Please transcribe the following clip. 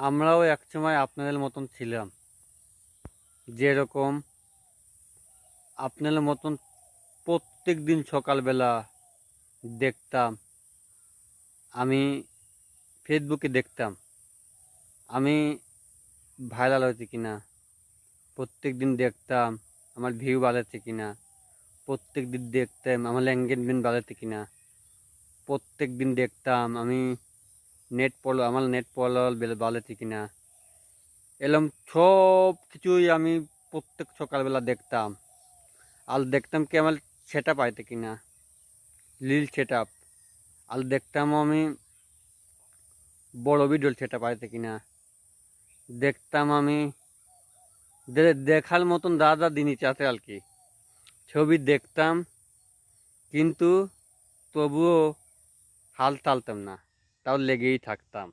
আমরাও একসময় আপনাদের মতন ছিলাম, যেরকম আপনাদের মতন প্রত্যেক দিন সকালবেলা দেখতাম। আমি ফেসবুকে দেখতাম আমি ভাইরাল হয়েছে কিনা, প্রত্যেক দিন দেখতাম আমার ভিউ বাড়াচ্ছে কিনা, প্রত্যেক দিন দেখতাম আমার এঙ্গেজমেন্ট বাড়াচ্ছে কিনা, প্রত্যেক দিন দেখতাম আমি আমার নেট ফলোয়ার বাড়াচ্ছে কিনা। এরকম সব কিছুই আমি প্রত্যেক সকালবেলা দেখতাম। আর দেখতাম কি আমার সেট আপ আইতে কিনা, রিল সেট আপ। আর দেখতাম আমি বড় ভিডিও সেট আপ আইতে কিনা। দেখতাম আমি দেখার মতন যা যা জিনিস আছে আর কি, ছবি দেখতাম, কিন্তু তবুও হাল টালতাম না, তাও লেগেই থাকতাম।